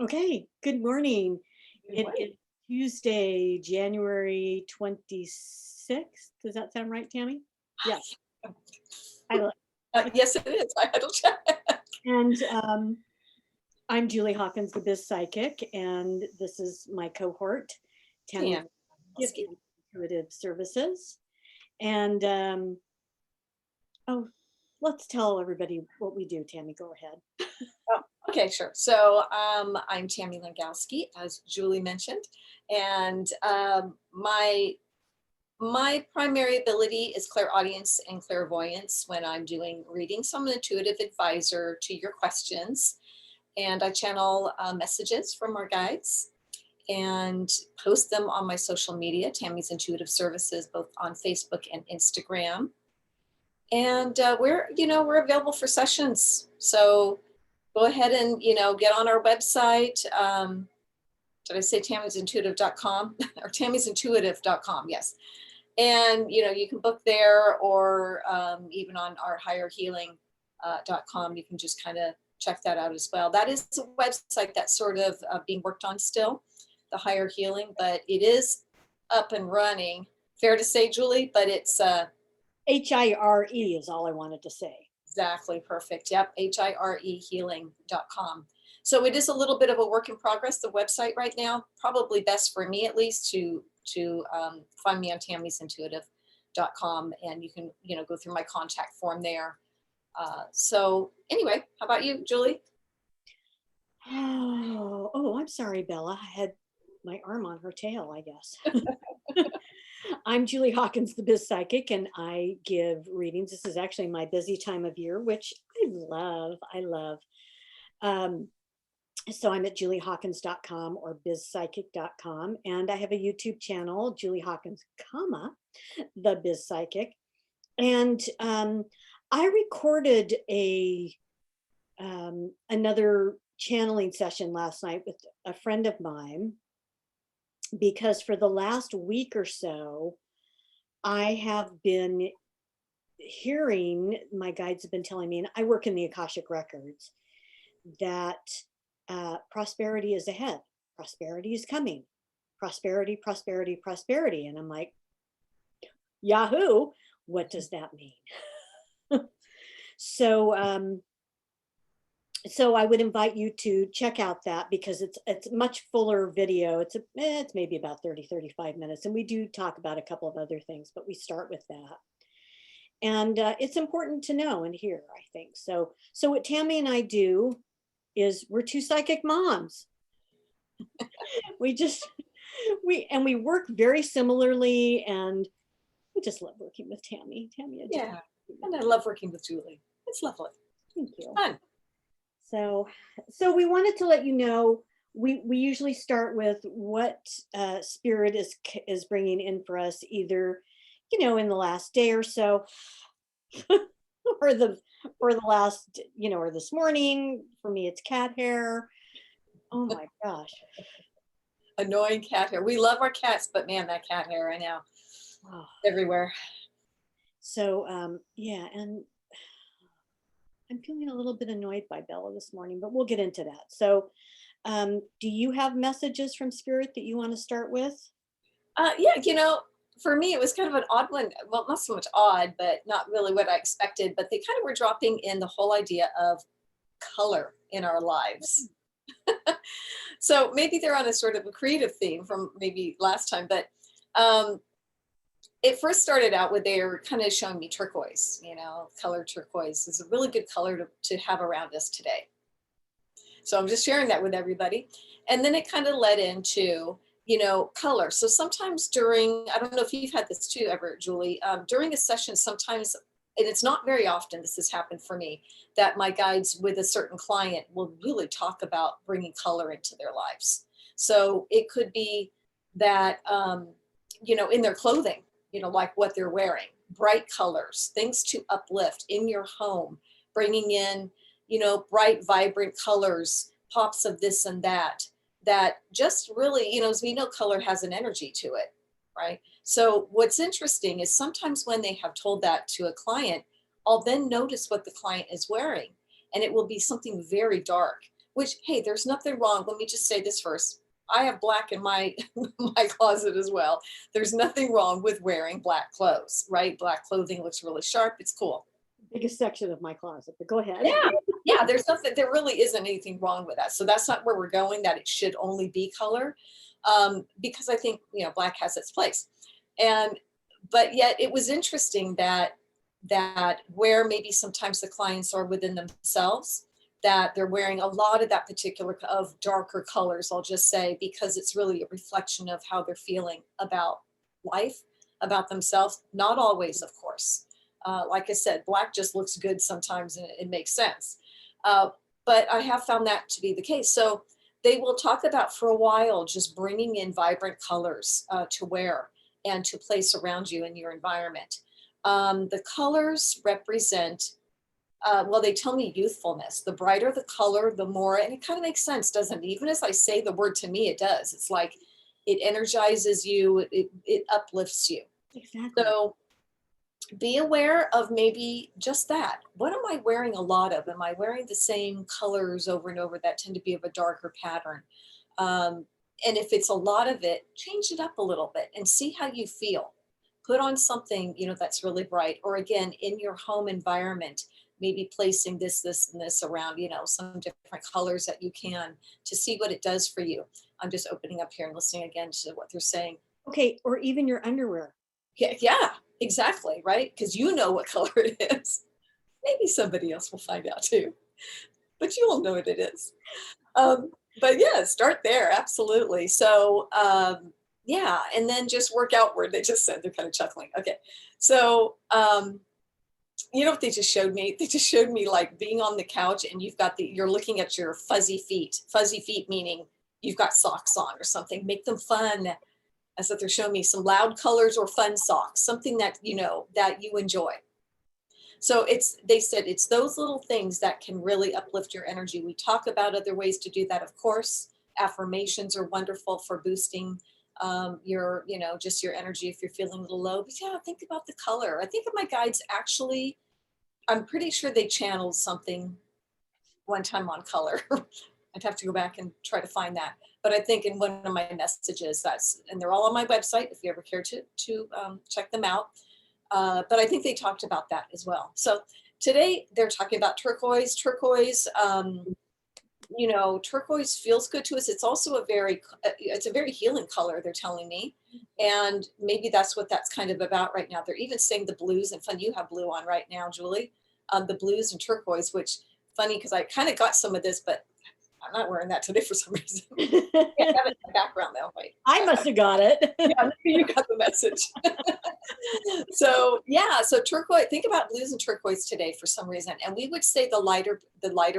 Okay, good morning. Good It morning. is Tuesday, January 26th. Does that sound right, Tammy? Yeah, I lo- Yes, it is. I had to check. and I'm Julie Hawkins, the Biz Psychic, and this is my cohort, Tammy Tam. Gift Intuitive Services. And oh, let's tell everybody what we do, Tammy. Go ahead. Oh, okay, sure. So I'm Tammy Langowski, as Julie mentioned, and my primary ability is clairaudience and clairvoyance when I'm doing readings. So I'm an intuitive advisor to your questions, and I channel messages from our guides and post them on my social media, Tammy's Intuitive Services, both on Facebook and Instagram. And we're available for sessions. So go ahead and get on our website. Did I say tammysintuitive.com or tammysintuitive.com? Yes. And you can book there, or even on our higherhealing.com. You can just kind of check that out as well. That is a website that's sort of being worked on still, the higher healing, but it is up and running. Fair to say, Julie, but it's HIRE is all I wanted to say. exactly perfect. Yep, hirehealing.com. So it is a little bit of a work in progress, the website right now. Probably best for me, at least, to find me on tammysintuitive.com, and you can go through my contact form there. So anyway, how about you, Julie? Oh, I'm sorry, Bella. I had my arm on her tail, I guess. I'm Julie Hawkins, the Biz Psychic, and I give readings. This is actually my busy time of year, which I love. I love. Um, so I'm at juliehawkins.com or bizpsychic.com, and I have a YouTube channel, Julie Hawkins, the Biz Psychic. And I recorded another channeling session last night with a friend of mine because for the last week or so, I have been hearing, my guides have been telling me, and I work in the Akashic Records, that prosperity is ahead, prosperity is coming, prosperity, prosperity, prosperity. And I'm like, Yahoo, what does that mean? So, so I would invite you to check out that because it's much fuller video. It's maybe about 30-35 minutes, and we do talk about a couple of other things, but we start with that. And it's important to know and hear, I think. So what Tammy and I do is we're two psychic moms. We just we work very similarly, and we just love working with Tammy. Tammy, I just Yeah, and I love working with Julie. It's lovely. thank It's you. fun. So, so we wanted to let you know we usually start with what spirit is bringing in for us, either in the last day or so, or the last or this morning. For me, it's cat hair. Oh my gosh. Annoying cat hair. We love our cats, but man, that cat hair, I know, Oh. everywhere. So yeah, and I'm feeling a little bit annoyed by Bella this morning, but we'll get into that. So, do you have messages from spirit that you want to start with? Yeah, for me, it was kind of an odd one. Well, not so much odd, but not really what I expected. But they kind of were dropping in the whole idea of color in our lives. So maybe they're on a sort of a creative theme from maybe last time, but um, it first started out with they were kind of showing me turquoise, color turquoise is a really good color to have around us today. So I'm just sharing that with everybody. And then it kind of led into, color. So sometimes during, I don't know if you've had this too ever, Julie, during a session, sometimes, and it's not very often, this has happened for me, that my guides with a certain client will really talk about bringing color into their lives. So it could be that, in their clothing, like what they're wearing, bright colors, things to uplift in your home, bringing in, bright, vibrant colors, pops of this and that just really, as we know, color has an energy to it, right? So what's interesting is sometimes when they have told that to a client, I'll then notice what the client is wearing, and it will be something very dark, which, hey, there's nothing wrong. Let me just say this first. I have black in my my closet as well. There's nothing wrong with wearing black clothes, right? Black clothing looks really sharp. It's cool. Biggest section of my closet, but go ahead. Yeah, yeah. There really isn't anything wrong with that. So that's not where we're going. That it should only be color, because I think black has its place, but yet it was interesting that where maybe sometimes the clients are within themselves, that they're wearing a lot of that particular of darker colors, I'll just say, because it's really a reflection of how they're feeling about life, about themselves. Not always, of course. Like I said, black just looks good sometimes and it makes sense. But I have found that to be the case. So they will talk about for a while just bringing in vibrant colors to wear and to place around you in your environment. The colors represent, well, they tell me youthfulness. The brighter the color, the more, and it kind of makes sense, doesn't it? Even as I say the word, to me, it does. It's like it energizes you, it uplifts you. Exactly. So be aware of maybe just that. What am I wearing a lot of? Am I wearing the same colors over and over that tend to be of a darker pattern? And if it's a lot of it, change it up a little bit and see how you feel. Put on something, that's really bright. Or again, in your home environment, maybe placing this, and this around, some different colors that you can, to see what it does for you. I'm just opening up here and listening again to what they're saying. Okay, or even your underwear. Yeah, exactly, right? Because you know what color it is. Maybe somebody else will find out too, but you all know what it is. But yeah, start there, absolutely. So yeah, and then just work outward. They just said, they're kind of chuckling. Okay, so you know what they just showed me? They just showed me like being on the couch and you're looking at your fuzzy feet. Fuzzy feet meaning you've got socks on or something. Make them fun. As that they're showing me some loud colors or fun socks, something that that you enjoy. So they said it's those little things that can really uplift your energy. We talk about other ways to do that, of course. Affirmations are wonderful for boosting your, just your energy if you're feeling a little low. But yeah, think about the color. I think of my guides actually, I'm pretty sure they channeled something one time on color. I'd have to go back and try to find that. But I think in one of my messages, and they're all on my website if you ever care to check them out. But I think they talked about that as well. So today they're talking about turquoise. Turquoise, turquoise feels good to us. It's also a very healing color, they're telling me. And maybe that's what that's kind of about right now. They're even saying the blues, and fun, you have blue on right now, Julie. The blues and turquoise, which funny because I kind of got some of this, but I'm not wearing that today for some reason. I have it in the background though. Wait. I must have got it. Yeah, you got the message. So yeah, so turquoise, think about blues and turquoise today for some reason. And we would say the lighter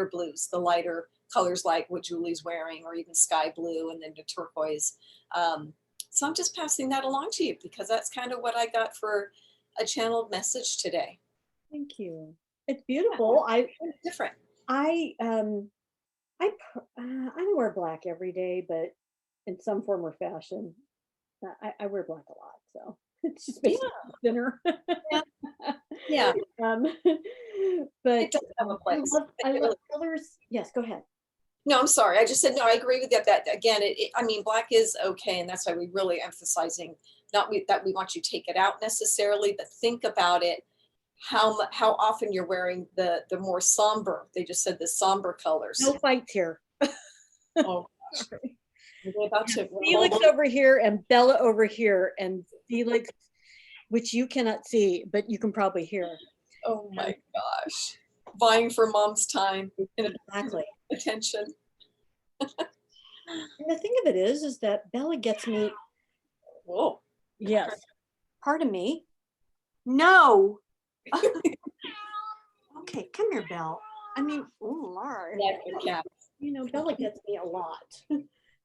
blues, the lighter colors like what Julie's wearing, or even sky blue, and then the turquoise. So I'm just passing that along to you because that's kind of what I got for a channeled message today. Thank you. It's beautiful. Yeah, different. I don't wear black every day, but in some form or fashion, I wear black a lot. So it's just makes me thinner. Yeah. Yeah. But it does have a place. I love colors. Yes, go ahead. No, I'm sorry. I just said, no, I agree with you that again, I mean, black is okay. And that's why we're really emphasizing that we want you to take it out necessarily, but think about it, how often you're wearing the more somber, they just said the somber colors. No fights here. Oh, gosh. We're about to Felix over here and Bella over here, and Felix, which you cannot see, but you can probably hear. Oh my gosh. Vying for mom's time and exactly attention. And the thing of it is that Bella gets me. Whoa. Yes. Pardon me. No. Okay, come here, Belle. I mean, oh Lord. Yeah. Bella gets me a lot.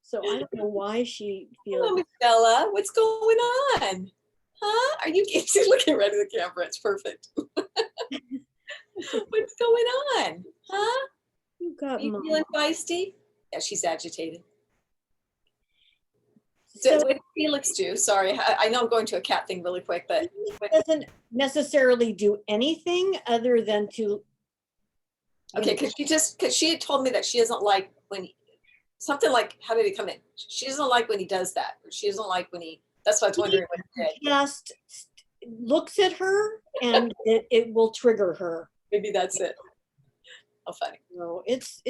So I don't know why she feels. Hello, Miss Bella. What's going on? Huh? Are you she's looking right at the camera? It's perfect. What's going on? Huh? Are you feeling feisty? Yeah, she's agitated. So what did Felix do? Sorry, I know I'm going to a cat thing really quick, but he doesn't necessarily do anything other than to. Okay, because she had told me that she doesn't like when something like, how did he come in? She doesn't like when he does that. Or she doesn't like when he, that's why I was wondering what he did. Just looks at her and it will trigger her. Maybe that's it. How funny. So it's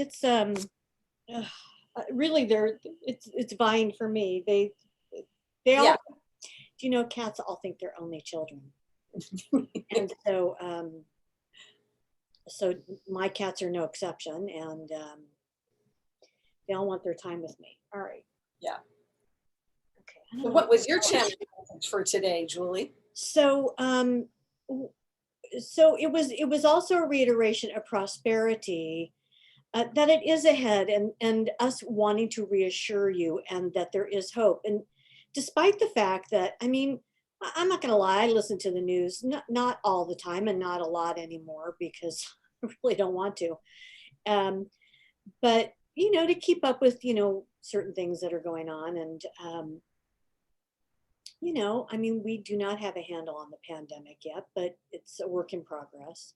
really it's vying for me. They all, Yeah. you know, cats all think they're only children. And so so my cats are no exception, and they all want their time with me. All right. Yeah. Okay. So what was your challenge for today, Julie? So so it was also a reiteration of prosperity, that it is ahead, and us wanting to reassure you and that there is hope. And despite the fact that, I mean, I'm not going to lie, I listen to the news, not all the time and not a lot anymore because I really don't want to. But, you know, to keep up with, you know, certain things that are going on. And, you know, I mean, we do not have a handle on the pandemic yet, but it's a work in progress.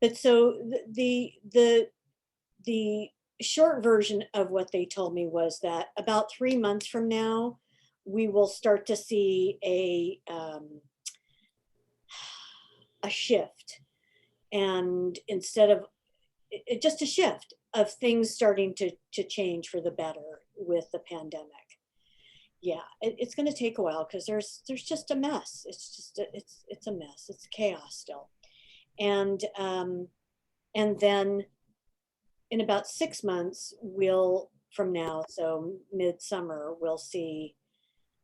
But so the short version of what they told me was that about 3 months from now, we will start to see a shift, and instead of just a shift of things starting to change for the better with the pandemic. Yeah, it's going to take a while because there's just a mess. It's just it's a mess. It's chaos still, and then in about 6 months, from now, so midsummer,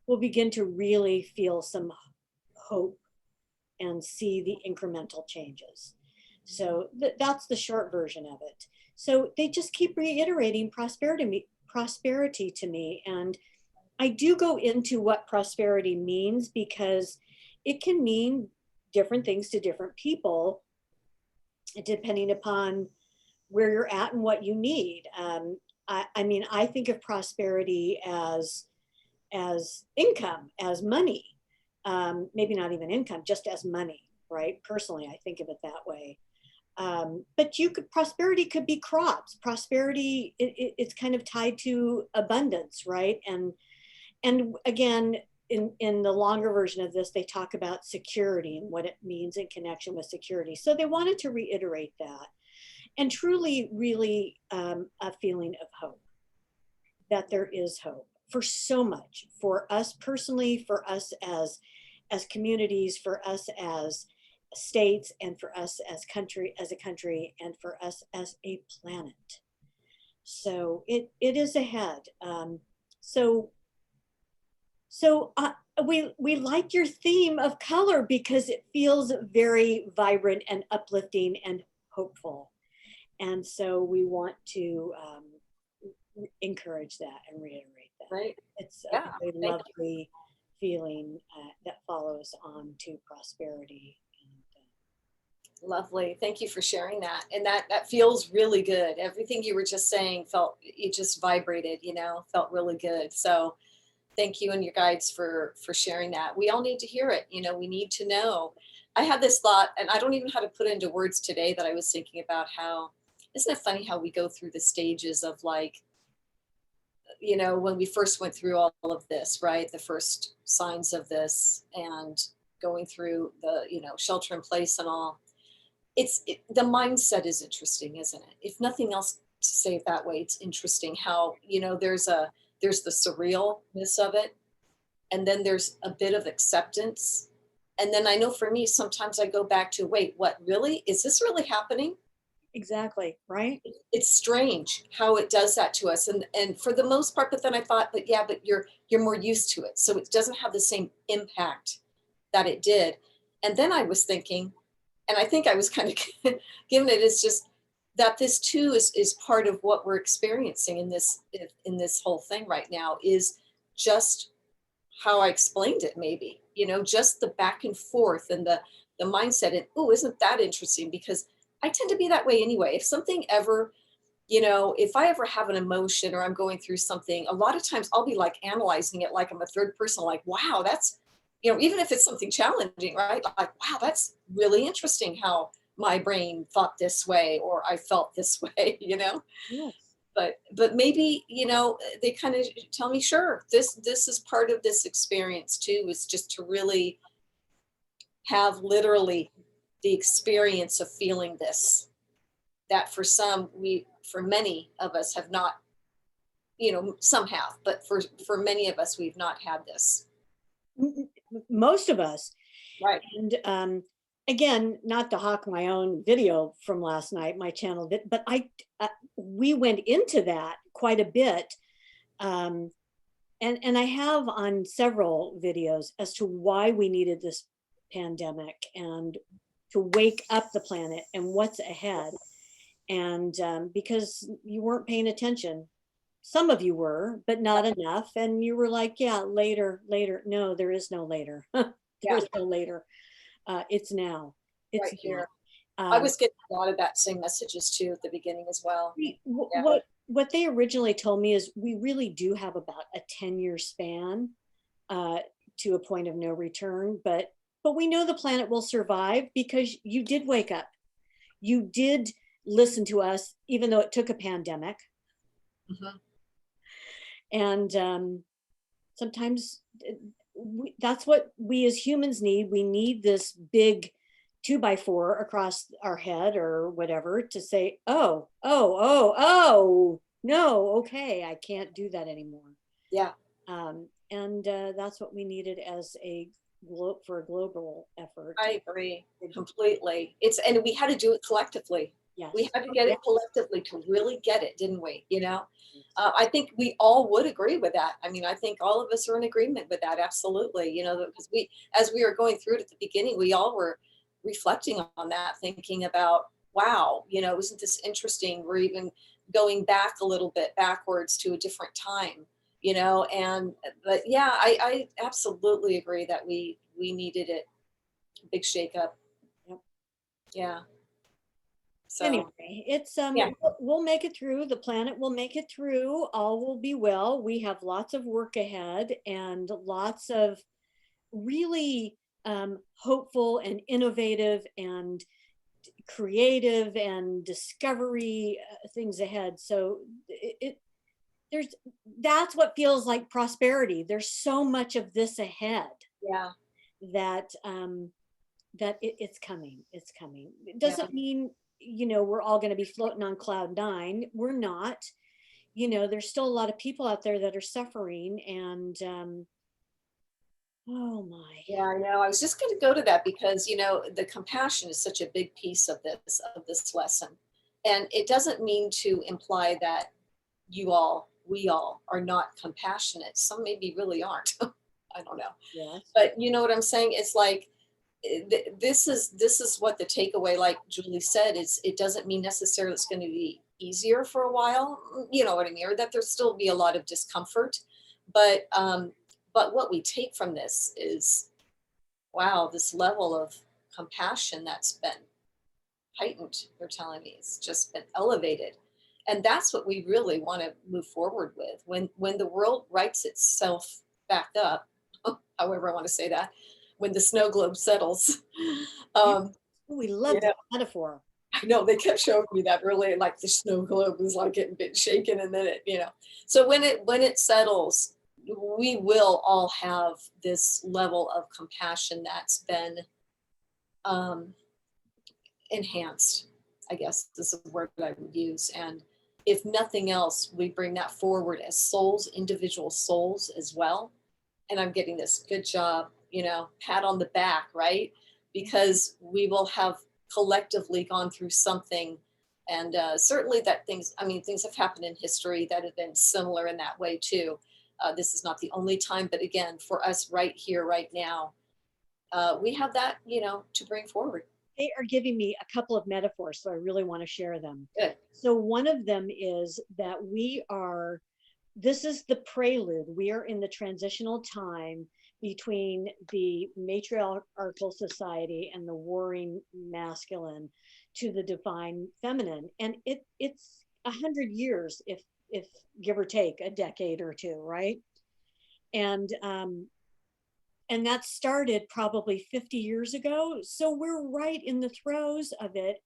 we'll begin to really feel some hope and see the incremental changes. So that's the short version of it. So they just keep reiterating prosperity to me. And I do go into what prosperity means because it can mean different things to different people, depending upon where you're at and what you need. I mean, I think of prosperity as income, as money. Maybe not even income, just as money, right? Personally, I think of it that way. But prosperity could be crops. Prosperity, it's kind of tied to abundance, right? And again, in the longer version of this, they talk about security and what it means in connection with security. So they wanted to reiterate that. And truly, really, a feeling of hope, that there is hope for so much, for us personally, for us as communities, for us as states, and for us as a country, and for us as a planet. So it is ahead. So we like your theme of color because it feels very vibrant and uplifting and hopeful. And so we want to encourage that and reiterate that. Right. It's Yeah, a very lovely feeling that follows on to prosperity. Lovely. Thank you for sharing that. And that feels really good. Everything you were just saying it just vibrated, you know, felt really good. So thank you and your guides for sharing that. We all need to hear it. You know, we need to know. I had this thought, and I don't even know how to put it into words today, that I was thinking about how, isn't it funny how we go through the stages of, like, you know, when we first went through all of this, right? The first signs of this and going through the, you know, shelter in place and all. The mindset is interesting, isn't it? If nothing else to say it that way, it's interesting how, you know, there's the surrealness of it, and then there's a bit of acceptance. And then I know for me, sometimes I go back to, wait, what, really? Is this really happening? Exactly, right? It's strange how it does that to us. And for the most part, but then I thought, but yeah, but you're more used to it. So it doesn't have the same impact that it did. And then I was thinking, and I think I was kind of given it, is just that this too is part of what we're experiencing in this whole thing right now, is just how I explained it, maybe, you know, just the back and forth and the mindset. And oh, isn't that interesting? Because I tend to be that way anyway. If something ever, you know, if I ever have an emotion or I'm going through something, a lot of times I'll be like analyzing it like I'm a third person, like, wow, that's, you know, even if it's something challenging, right? Like, wow, that's really interesting how my brain thought this way or I felt this way, you know? Yes. but maybe, you know, they kind of tell me, sure, this is part of this experience too, is just to really have literally the experience of feeling this, that for some, for many of us have not, you know, some have, but for many of us, we've not had this. Most of us. Right. And again, not to hawk my own video from last night, my channel, but we went into that quite a bit. And I have on several videos as to why we needed this pandemic and to wake up the planet and what's ahead. And because you weren't paying attention. Some of you were, but not enough. And you were like, yeah, later, later. No, there is no later. Yeah, There's no later. It's now. It's right now. here. I was getting a lot of that same messages too at the beginning as well. Yeah. What they originally told me is we really do have about a 10-year span to a point of no return, but we know the planet will survive because you did wake up. You did listen to us, even though it took a pandemic. Mhm. And sometimes that's what we as humans need. We need this big 2x4 across our head or whatever to say, oh, oh, oh, oh, no, okay, I can't do that anymore. Yeah. And that's what we needed as for a global effort. I agree completely. And we had to do it collectively. Yes. We had to get it collectively to really get it, didn't we? You know, I think we all would agree with that. I mean, I think all of us are in agreement with that. Absolutely. You know, because as we were going through it at the beginning, we all were reflecting on that, thinking about, wow, you know, isn't this interesting? We're even going back a little bit backwards to a different time, you know, but yeah, I absolutely agree that we needed it. Big shakeup. Yep. Yeah. So anyway, it's yeah. we'll make it through. The planet will make it through. All will be well. We have lots of work ahead and lots of really hopeful and innovative and creative and discovery things ahead. So that's what feels like prosperity. There's so much of this ahead. Yeah. That it's coming. It's coming. It doesn't mean, you know, we're all going to be floating on cloud 9. We're not. You know, there's still a lot of people out there that are suffering, and oh my. Yeah, I know. I was just going to go to that because, you know, the compassion is such a big piece of this lesson. And it doesn't mean to imply that we all are not compassionate. Some maybe really aren't. I don't know. Yes. But you know what I'm saying? It's like this is what the takeaway, like Julie said, is it doesn't mean necessarily it's going to be easier for a while. You know what I mean? Or that there'll still be a lot of discomfort. But what we take from this is, wow, this level of compassion that's been heightened, they're telling me, it's just been elevated. And that's what we really want to move forward with. When the world rights itself back up, however I want to say that, when the snow globe settles. We love that metaphor. I know, they kept showing me that really, like the snow globe was like getting a bit shaken, and then it, you know. So when it settles, we will all have this level of compassion that's been enhanced, I guess this is a word that I would use. And if nothing else, we bring that forward as souls, individual souls as well. And I'm getting this, good job, you know, pat on the back, right? Because we will have collectively gone through something. And certainly that things have happened in history that have been similar in that way too. This is not the only time, but again, for us right here, right now, we have that, you know, to bring forward. They are giving me a couple of metaphors, so I really want to share them. Good. So one of them is that this is the prelude. We are in the transitional time between the matriarchal society and the warring masculine to the divine feminine. And it's 100 years, if give or take a decade or two, right? And that started probably 50 years ago. So we're right in the throes of it.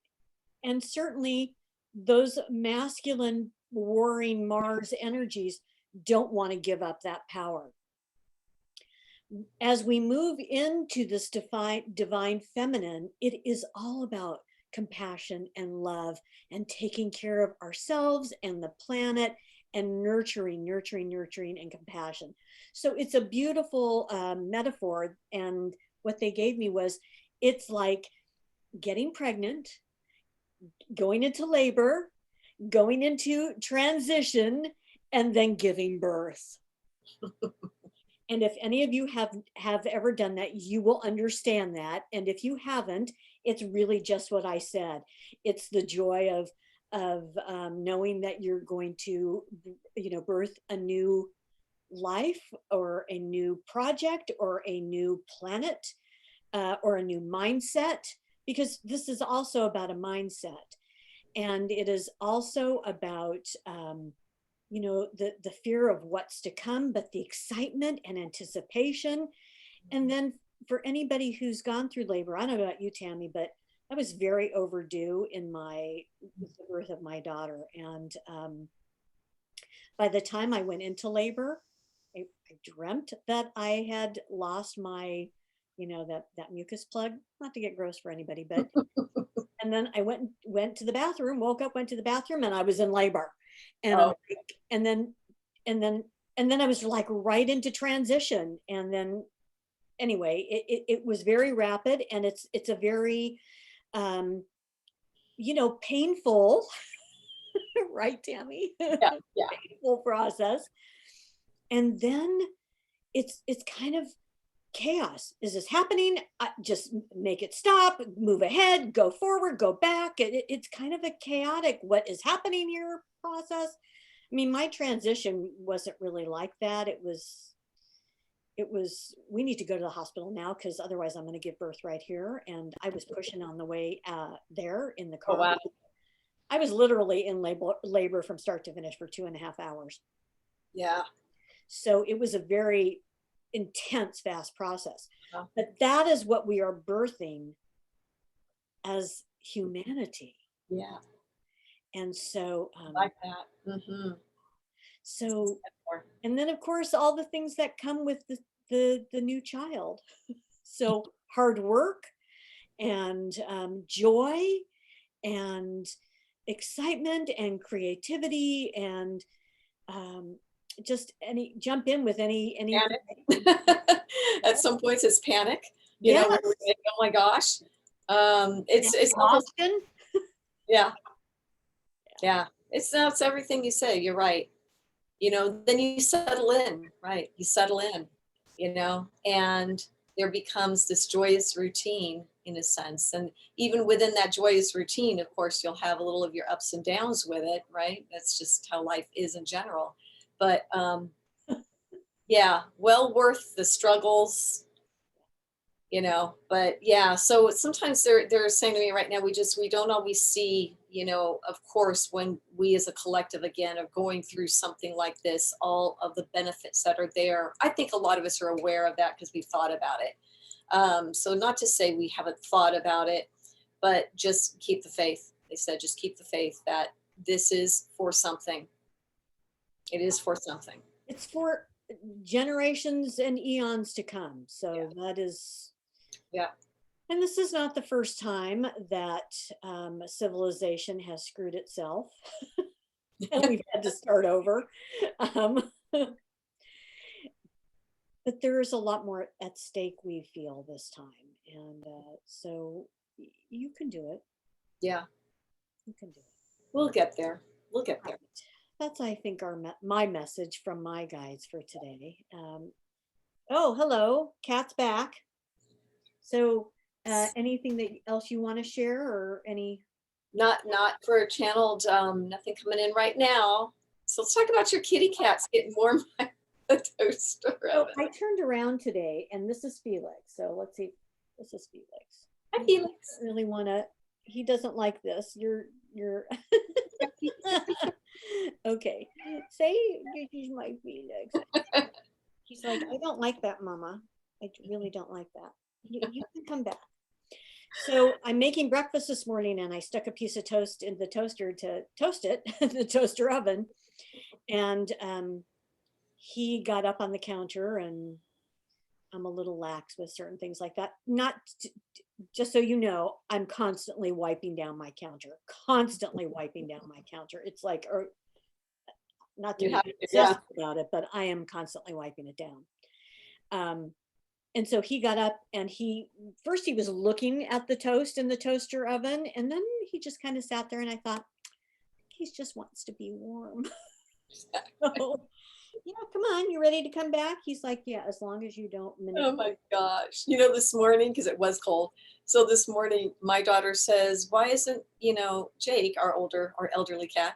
And certainly those masculine warring Mars energies don't want to give up that power. As we move into this divine feminine, it is all about compassion and love and taking care of ourselves and the planet and nurturing, nurturing, nurturing, and compassion. So it's a beautiful metaphor. And what they gave me was, it's like getting pregnant, going into labor, going into transition, and then giving birth. And if any of you have ever done that, you will understand that. And if you haven't, it's really just what I said. It's the joy of knowing that you're going to, birth a new life or a new project or a new planet or a new mindset, because this is also about a mindset. And it is also about the fear of what's to come, but the excitement and anticipation. And then for anybody who's gone through labor, I don't know about you, Tammy, but I was very overdue with the birth of my daughter. And by the time I went into labor, I dreamt that I had lost my, that mucus plug, not to get gross for anybody, but, and then I went to the bathroom, woke up, went to the bathroom, and I was in labor. And Oh. and then I was like right into transition. And then anyway, it was very rapid, and it's a very painful, right, Tammy? Yeah, yeah. Painful process. And then it's kind of chaos. Is this happening? Just make it stop, move ahead, go forward, go back. It's kind of a chaotic, what is happening here process. I mean, my transition wasn't really like that. It was, we need to go to the hospital now because otherwise I'm going to give birth right here. And I was pushing on the way there in the car. Oh, wow. I was literally in labor from start to finish for 2.5 hours. Yeah. So it was a very intense, fast process. Oh. But that is what we are birthing as humanity. Yeah. And so like that. Mm-hmm. So, and then of course all the things that come with the new child. So hard work and joy and excitement and creativity and just jump in with any at some points it's panic, yes. Where we think, oh my gosh. It's almost, yeah. It's everything you say. You're right. Then you settle in, right? You settle in, and there becomes this joyous routine in a sense. And even within that joyous routine, of course, you'll have a little of your ups and downs with it, right? That's just how life is in general. But yeah, well worth the struggles, but yeah, so sometimes they're saying to me right now, we don't always see, of course, when we as a collective again are going through something like this, all of the benefits that are there. I think a lot of us are aware of that because we've thought about it. So not to say we haven't thought about it, but just keep the faith. They said, just keep the faith that this is for something. It is for something. It's for generations and eons to come. So that is, yeah. And this is not the first time that civilization has screwed itself and we've had to start over. But there is a lot more at stake, we feel, this time. And so you can do it. Yeah. You can do it. We'll get there. We'll get there. That's, I think, my message from my guides for today. Oh, hello. Kat's back. So anything else you want to share or any? Not for channeled, nothing coming in right now. So let's talk about your kitty cats getting warm by the toaster oven. I turned around today and this is Felix. So let's see. This is Felix. Hi, Felix. I really want to, he doesn't like this. You're okay. Say he's my Felix. He's like, I don't like that, Mama. I really don't like that. You can come back. So I'm making breakfast this morning and I stuck a piece of toast in the toaster to toast it, the toaster oven. And he got up on the counter, and I'm a little lax with certain things like that. Not just so you know, I'm constantly wiping down my counter, constantly wiping down my counter. It's like, or not to You be have to, yeah. obsessed about it, but I am constantly wiping it down. Um, and so he got up and first he was looking at the toast in the toaster oven, and then he just kind of sat there, and I thought, he just wants to be warm. So, yeah, come on, you ready to come back? He's like, yeah, as long as you don't Oh manipulate. my gosh. This morning, because it was cold. So this morning, my daughter says, why isn't, Jake, our elderly cat,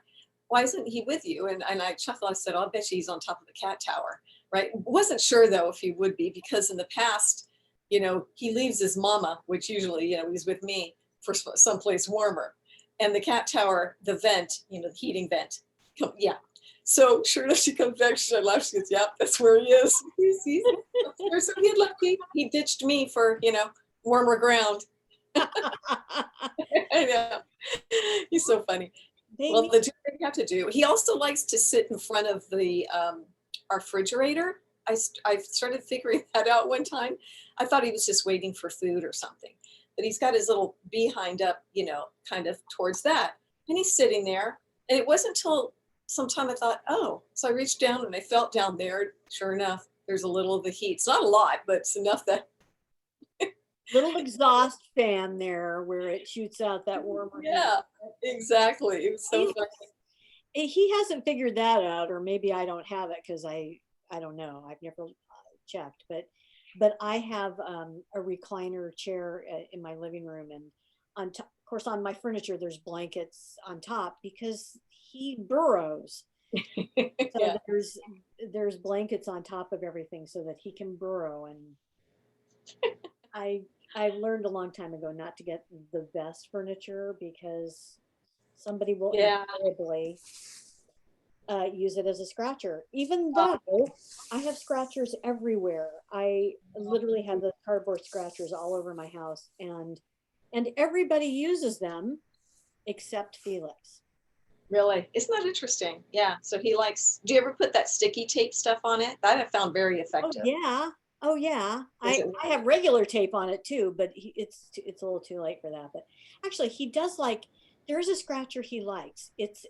why isn't he with you? And I chuckled. I said, oh, I bet you he's on top of the cat tower, right? Wasn't sure though if he would be, because in the past, he leaves his mama, which usually, he's with me, for someplace warmer. And the cat tower, the vent, the heating vent, yeah. So sure enough, she comes back, she laughs, she goes, yep, that's where he is. He's so he lucky. He ditched me for, warmer ground. I know. He's so funny. They Well, need, the two things you have to do. He also likes to sit in front of our refrigerator. I started figuring that out one time. I thought he was just waiting for food or something, but he's got his little behind up, kind of towards that, and he's sitting there. And it wasn't until sometime I thought, oh, so I reached down and I felt down there. Sure enough, there's a little of the heat. It's not a lot, but it's enough that little exhaust fan there where it shoots out that warmer heat. yeah, exactly. It was so funny. He hasn't figured that out, or maybe I don't have it because I don't know. I've never checked, but I have a recliner chair in my living room, and on top, of course, on my furniture there's blankets on top because he burrows. So Yeah. there's blankets on top of everything so that he can burrow. And I I learned a long time ago not to get the best furniture because somebody will Yeah. invariably use it as a scratcher. Even Uh, though I have scratchers everywhere, I literally have the cardboard scratchers all over my house, and everybody uses them except Felix. really. Isn't that interesting? Yeah. So he likes, do you ever put that sticky tape stuff on it? That I found very Oh effective. yeah. Oh yeah. Is I it? I have regular tape on it too, but it's a little too late for that. But actually, he does like. There's a scratcher he likes. It's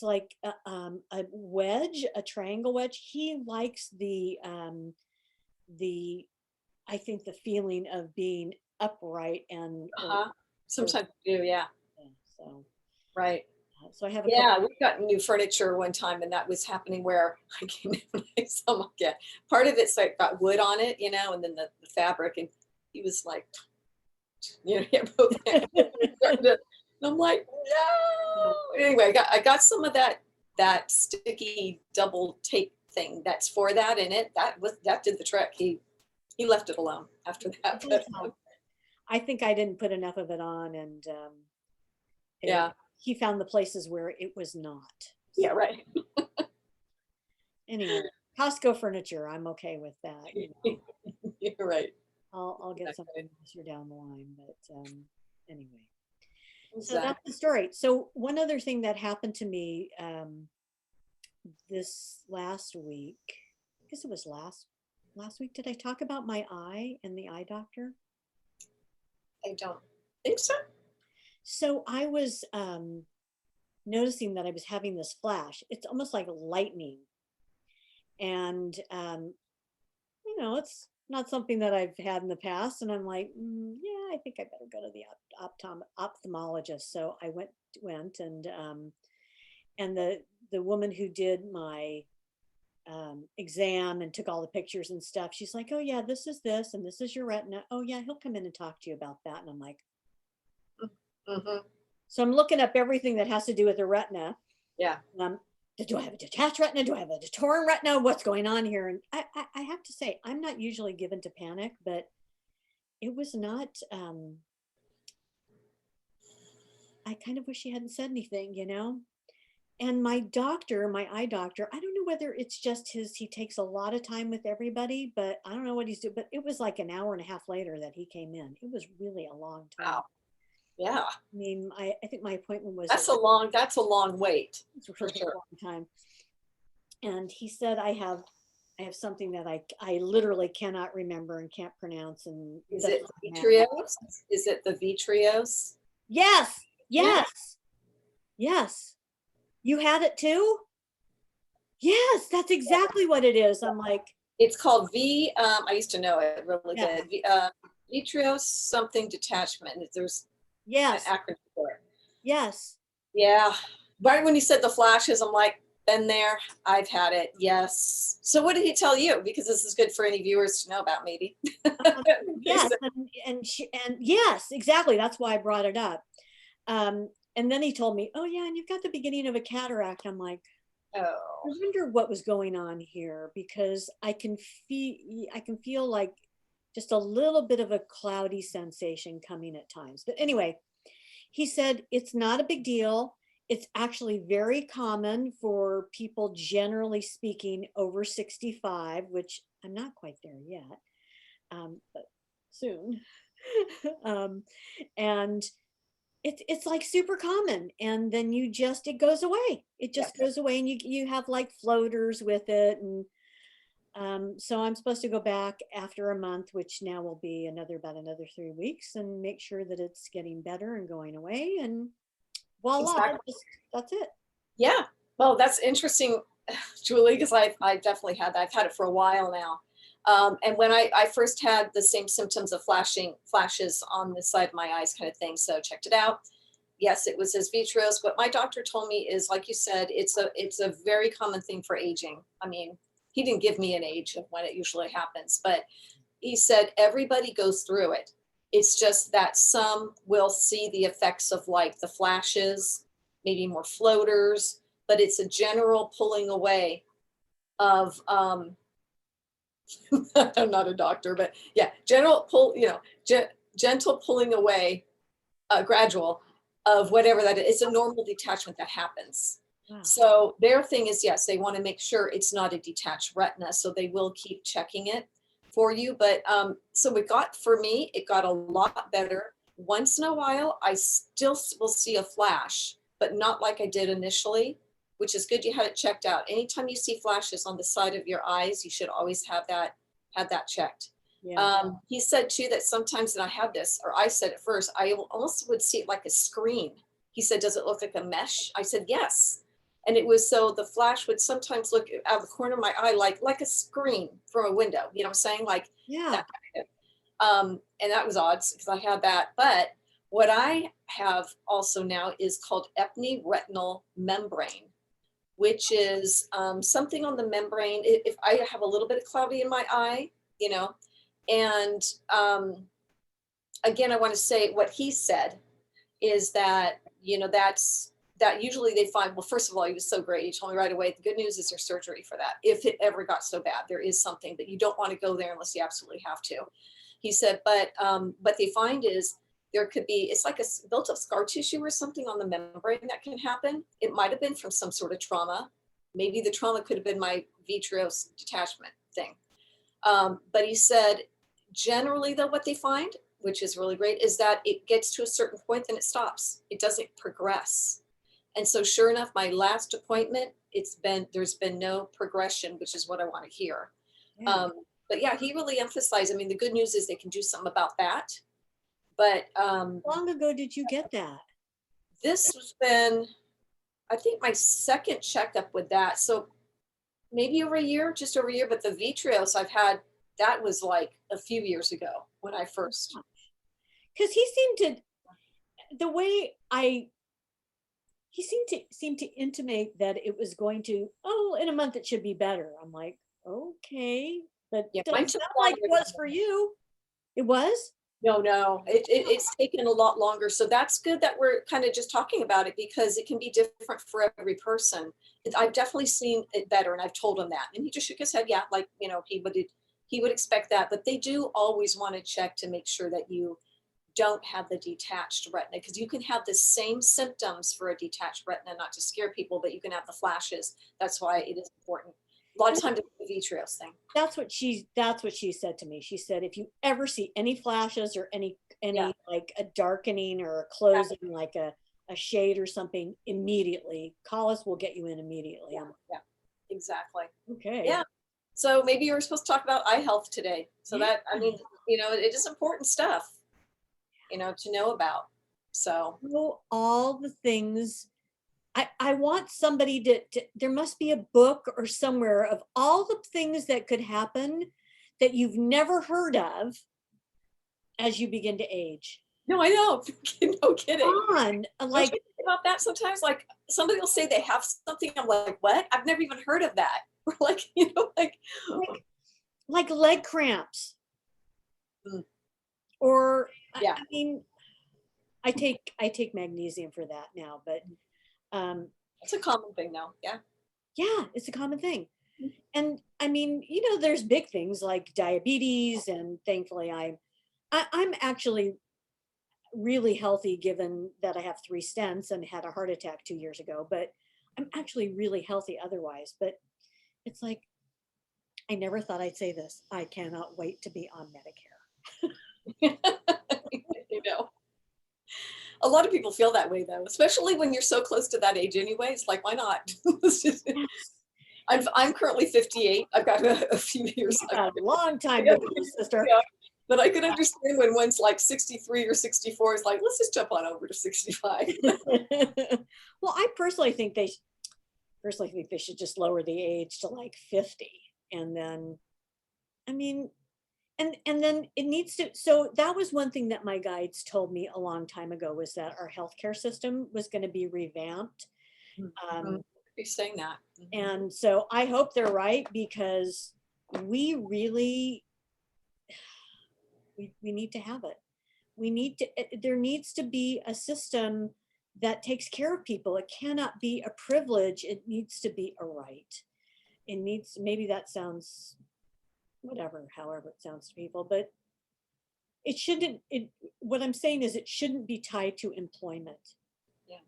like a wedge, a triangle wedge. He likes the I think the feeling of being upright and Uh-huh. or Sometimes you do, yeah. so Right. so I have a couple. Yeah, we got new furniture one time, and that was happening where I came in and I saw my cat. Part of it's like got wood on it, and then the fabric, and he was like, he had both hands. And I'm like, no. Anyway, I got some of that sticky double tape thing that's for that in it. That did the trick. He left it alone after that. It But does help. I think I didn't put enough of it on, and yeah, he found the places where it was not. yeah, So right. anyway, Costco furniture, I'm okay with that. You're right. I'll get Exactly. something nicer down the line, but anyway. So that's Exactly. the story. So one other thing that happened to me this last week, I guess it was last week. Did I talk about my eye and the eye doctor? I don't think so. So I was noticing that I was having this flash. It's almost like lightning, and it's not something that I've had in the past. And I'm like, yeah, I think I better go to the ophthalmologist. So I went, and the woman who did my exam and took all the pictures and stuff, she's like, oh yeah, this is this, and this is your retina. Oh yeah, he'll come in and talk to you about that. And I'm like, Hmm. so I'm looking up everything that has to do with the retina. Yeah. Um, do I have a detached retina? Do I have a torn retina? What's going on here? And I have to say, I'm not usually given to panic, but it was not. I kind of wish she hadn't said anything, And my doctor, my eye doctor, I don't know whether it's just he takes a lot of time with everybody, but I don't know what he's doing. But it was like an hour and a half later that he came in. It was really a long time. Wow. Yeah. I mean, I think my appointment was That's a long wait. it's a For really sure. long time. And he said, I have something that I literally cannot remember and can't pronounce. And Is that it doesn't matter. Vitrios? Is it the Vitrios? Yes, Yeah. yes, yes. You had it too? Yes, that's exactly what it is. I'm like, It's called I used to know it really yeah, good. Vitrios something detachment. There's an yes, acronym for it. yes. Yeah. Right when you said the flashes, I'm like, been there. I've had it. Yes. So what did he tell you? Because this is good for any viewers to know about, maybe. Yes, and yes, exactly. That's why I brought it up. And then he told me, "Oh yeah, and you've got the beginning of a cataract." I'm like, I Oh, wonder what was going on here because I can feel like just a little bit of a cloudy sensation coming at times. But anyway, he said it's not a big deal. It's actually very common for people, generally speaking, over 65, which I'm not quite there yet, but soon. um, and it's like super common, and then it goes away. It yeah. just goes away, and you have like floaters with it, and so I'm supposed to go back after a month, which now will be about another 3 weeks, and make sure that it's getting better and going away, and voila, Exactly. that's it. Yeah. Well, that's interesting, Julie, because I definitely had that. I've had it for a while now. And when I first had the same symptoms of flashes on the side of my eyes kind of thing. So checked it out. Yes, it was his vitreous. What my doctor told me is, like you said, it's a very common thing for aging. I mean, he didn't give me an age of when it usually happens, but he said everybody goes through it. It's just that some will see the effects of like the flashes, maybe more floaters, but it's a general pulling away of I'm not a doctor, but yeah, general pull, gentle pulling away, gradual, of whatever that is. It's a normal detachment that happens. Wow. So their thing is, yes, they want to make sure it's not a detached retina, so they will keep checking it for you. But so for me, it got a lot better. Once in a while, I still will see a flash, but not like I did initially, which is good. You had it checked out. Anytime you see flashes on the side of your eyes, you should always have that checked. Yeah. He said too that sometimes, and I had this, or I said at first, I almost would see it like a screen. He said, "Does it look like a mesh?" I said, "Yes." And it was, so the flash would sometimes look out of the corner of my eye like a screen from a window. You know what I'm saying? Like Yeah. that kind of. And that was odd because I had that. But what I have also now is called epiretinal membrane, which is something on the membrane. If I have a little bit of cloudy in my eye, you know, and again, I want to say what he said is that, that usually they find, well, first of all, he was so great. He told me right away, the good news is there's surgery for that. If it ever got so bad, there is something that you don't want to go there unless you absolutely have to. He said, but what they find is there could be, it's like a built up scar tissue or something on the membrane that can happen. It might have been from some sort of trauma. Maybe the trauma could have been my vitreous detachment thing. But he said, generally though, what they find, which is really great, is that it gets to a certain point, then it stops. It doesn't progress. And so sure enough, my last appointment, there's been no progression, which is what I want to hear. Yeah. But yeah, he really emphasized, I mean, the good news is they can do something about that. But How long ago did you get that? this has been, I think, my second checkup with that. So maybe over a year, just over a year. But the vitreous I've had, that was like a few years ago when I first. Because the way he seemed to intimate that it was going to, oh, in a month it should be better. I'm like, okay, but Yeah, doesn't mine took sound like longer it than was for you. It was? No, it's taken a lot longer. So that's good that we're kind of just talking about it, because it can be different for every person. I've definitely seen it better, and I've told him that, and he just shook his head. Yeah, like, he would expect that, but they do always want to check to make sure that you don't have the detached retina, because you can have the same symptoms for a detached retina, not to scare people, but you can have the flashes. That's why it is important. A lot of times it's the vitreous thing. That's what she said to me. She said, if you ever see any flashes or any Yeah. like a darkening or a closing, like a shade or something, immediately call us. We'll get you in immediately. Yeah, yeah, exactly. Okay. Yeah. So maybe you were supposed to talk about eye health today. So Yeah. that, I mean, it is important stuff, to know about. So Know all the things. I want somebody there must be a book or somewhere of all the things that could happen that you've never heard of as you begin to age. no, I know. No kidding. On, Don't like, you think about that sometimes? Like somebody will say they have something. I'm like, what? I've never even heard of that. Or like, like, like, like leg cramps, mm, or yeah. I mean, I take magnesium for that now, but It's a common thing now. Yeah. yeah, it's a common thing. And I mean, there's big things like diabetes, and thankfully I'm actually really healthy given that I have 3 stents and had a heart attack 2 years ago, but I'm actually really healthy otherwise. But it's like, I never thought I'd say this. I cannot wait to be on Medicare. you know, a lot of people feel that way though, especially when you're so close to that age anyway. It's like, why not? Yes. I'm currently 58. I've got a few years. You've got a long I time to got- go, sister. yeah. But I can understand when one's like 63 or 64, it's like, let's just jump on over to 65. Well, I personally think they should just lower the age to like 50, and then, I mean, and then it needs to. So that was one thing that my guides told me a long time ago, was that our healthcare system was going to be revamped. Mhm. Be saying that. Mhm. And so I hope they're right, because we really we need to have it. We need to, there needs to be a system that takes care of people. It cannot be a privilege. It needs to be a right. It needs, maybe that sounds whatever, however it sounds to people, but it shouldn't, what I'm saying is it shouldn't be tied to employment, Yeah.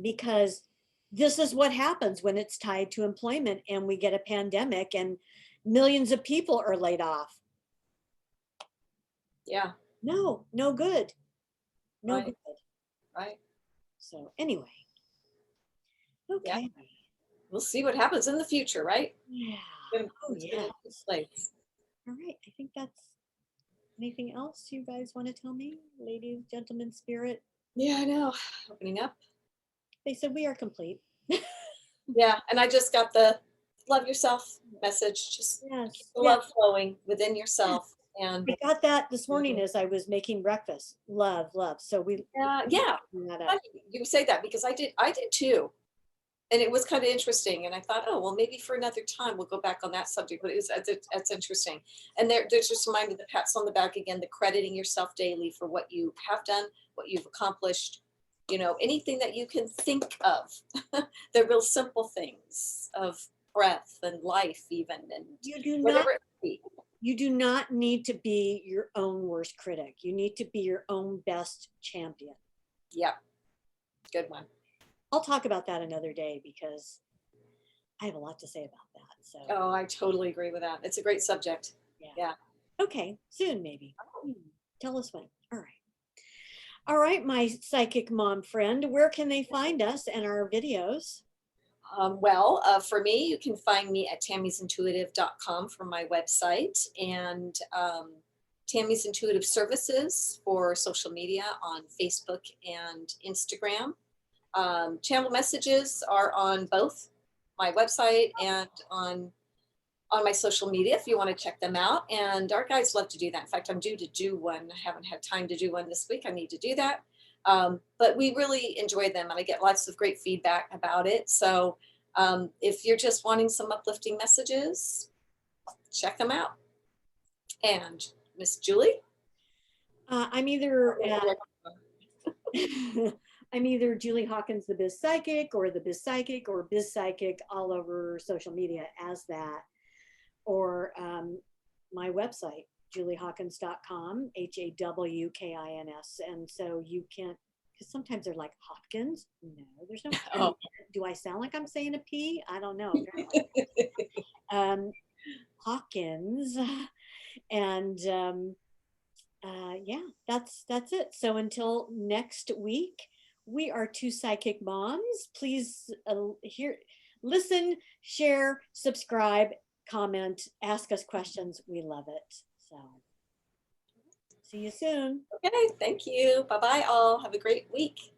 because this is what happens when it's tied to employment and we get a pandemic and millions of people are laid off. Yeah. No, no good. No Right. good. Right. So anyway, Yeah. okay. We'll see what happens in the future, right? Yeah. Oh, It's been a yeah. good place. All right. I think that's, anything else you guys want to tell me? Ladies, gentlemen, spirit. Yeah, I know. Opening up. They said we are complete. Yeah. And I just got the love yourself message. Just keep Yes. the Yeah. love flowing within yourself. And I got that this morning as I was making breakfast. Love, love. So we yeah, that up. funny you say that because I did too. And it was kind of interesting. And I thought, oh, well, maybe for another time we'll go back on that subject. But that's interesting. And there's just reminded the pats on the back again, the crediting yourself daily for what you have done, what you've accomplished, anything that you can think of. The real simple things of breath and life, even, and You do not whatever it be. you do not need to be your own worst critic. You need to be your own best champion. Yeah, good one. I'll talk about that another day, because I have a lot to say about that. So Oh, I totally agree with that. It's a great subject. yeah. Yeah. Okay, soon maybe. Tell us when. All right. All right, my psychic mom friend, where can they find us and our videos? Well, for me, you can find me at tammysintuitive.com for my website, and Tammy's Intuitive Services for social media on Facebook and Instagram. Channel messages are on both my website and on my social media if you want to check them out. And our guides love to do that. In fact, I'm due to do one. I haven't had time to do one this week. I need to do that. But we really enjoy them and I get lots of great feedback about it. So if you're just wanting some uplifting messages, check them out. And Miss Julie? I'm either I'm either Julie Hawkins, the Biz Psychic, or the Biz Psychic, or Biz Psychic all over social media as that, or my website. juliehawkins.com, HAWKINS. And so you can't, because sometimes they're like Hopkins. No, there's no P. Oh. Do I sound like I'm saying a P? I don't know. Hawkins. And yeah, that's it. So until next week, we are Two Psychic Moms. Please listen, share, subscribe, comment, ask us questions. We love it. So see you soon. Okay, thank you. Bye-bye all. Have a great week.